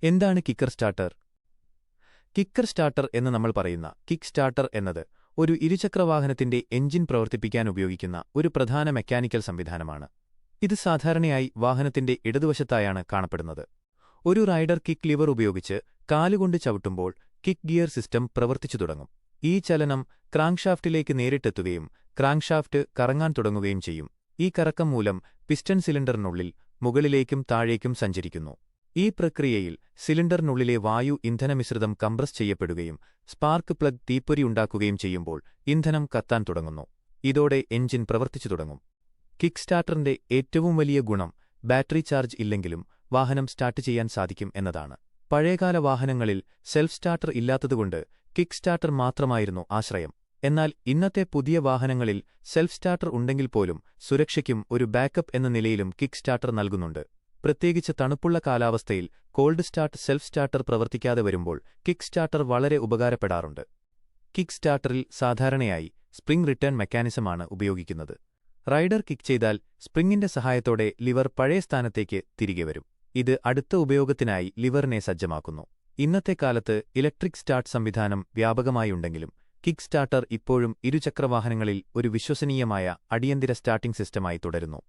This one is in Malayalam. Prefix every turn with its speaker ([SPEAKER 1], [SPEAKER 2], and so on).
[SPEAKER 1] എന്താണ് കിക്കർ സ്റ്റാർട്ടർ? കിക്കർ സ്റ്റാർട്ടർ എന്ന് നമ്മൾ പറയുന്ന കിക്ക് സ്റ്റാർട്ടർ എന്നത് ഒരു ഇരുചക്രവാഹനത്തിന്റെ എഞ്ചിൻ പ്രവർത്തിപ്പിക്കാൻ ഉപയോഗിക്കുന്ന ഒരു പ്രധാന മെക്കാനിക്കൽ സംവിധാനമാണ്. ഇത് സാധാരണയായി വാഹനത്തിന്റെ ഇടതുവശത്തായാണ് കാണപ്പെടുന്നത്. ഒരു റൈഡർ കിക്ക് ലിവർ ഉപയോഗിച്ച് കാലുകൊണ്ട് ചവിട്ടുമ്പോൾ കിക്ക് ഗിയർ സിസ്റ്റം പ്രവർത്തിച്ചു തുടങ്ങും. ഈ ചലനം ക്രാങ്ക്ഷാഫ്റ്റിലേക്ക് നേരിട്ടെത്തുകയും ക്രാങ്ക്ഷാഫ്റ്റ് കറങ്ങാൻ തുടങ്ങുകയും ചെയ്യും. ഈ കറക്കം മൂലം പിസ്റ്റൺ സിലിണ്ടറിനുള്ളിൽ മുകളിലേക്കും താഴേക്കും സഞ്ചരിക്കുന്നു. ഈ പ്രക്രിയയിൽ സിലിണ്ടറിനുള്ളിലെ വായു ഇന്ധനമിശ്രിതം കംപ്രസ് ചെയ്യപ്പെടുകയും സ്പാർക്ക് പ്ലഗ് തീപ്പൊരി ഉണ്ടാക്കുകയും ചെയ്യുമ്പോൾ ഇന്ധനം കത്താൻ തുടങ്ങുന്നു. ഇതോടെ എഞ്ചിൻ പ്രവർത്തിച്ചു തുടങ്ങും. കിക്ക് സ്റ്റാർട്ടറിന്റെ ഏറ്റവും വലിയ ഗുണം ബാറ്ററി ചാർജ് ഇല്ലെങ്കിലും വാഹനം സ്റ്റാർട്ട് ചെയ്യാൻ സാധിക്കും എന്നതാണ്. പഴയകാല വാഹനങ്ങളിൽ സെൽഫ് സ്റ്റാർട്ടർ ഇല്ലാത്തതുകൊണ്ട് കിക്ക് സ്റ്റാർട്ടർ മാത്രമായിരുന്നു ആശ്രയം. എന്നാൽ ഇന്നത്തെ പുതിയ വാഹനങ്ങളിൽ സെൽഫ് സ്റ്റാർട്ടർ ഉണ്ടെങ്കിൽ പോലും സുരക്ഷയ്ക്കും ഒരു ബാക്കപ്പ് എന്ന നിലയിലും കിക്ക് സ്റ്റാർട്ടർ നൽകുന്നുണ്ട്. പ്രത്യേകിച്ച് തണുപ്പുള്ള കാലാവസ്ഥയിൽ കോൾഡ് സ്റ്റാർട്ട് സെൽഫ് സ്റ്റാർട്ടർ പ്രവർത്തിക്കാതെ വരുമ്പോൾ കിക്ക് സ്റ്റാർട്ടർ വളരെ ഉപകാരപ്പെടാറുണ്ട്. കിക്ക് സ്റ്റാർട്ടറിൽ സാധാരണയായി സ്പ്രിംഗ് റിട്ടേൺ മെക്കാനിസമാണ് ഉപയോഗിക്കുന്നത്. റൈഡർ കിക്ക് ചെയ്താൽ സ്പ്രിംഗിന്റെ സഹായത്തോടെ ലിവർ പഴയ സ്ഥാനത്തേക്ക് തിരികെ വരും. ഇത് അടുത്ത ഉപയോഗത്തിനായി ലിവറിനെ സജ്ജമാക്കുന്നു. ഇന്നത്തെ കാലത്ത് ഇലക്ട്രിക് സ്റ്റാർട്ട് സംവിധാനം വ്യാപകമായുണ്ടെങ്കിലും കിക്ക് സ്റ്റാർട്ടർ ഇപ്പോഴും ഇരുചക്രവാഹനങ്ങളിൽ ഒരു വിശ്വസനീയമായ അടിയന്തര സ്റ്റാർട്ടിംഗ് സിസ്റ്റമായി തുടരുന്നു.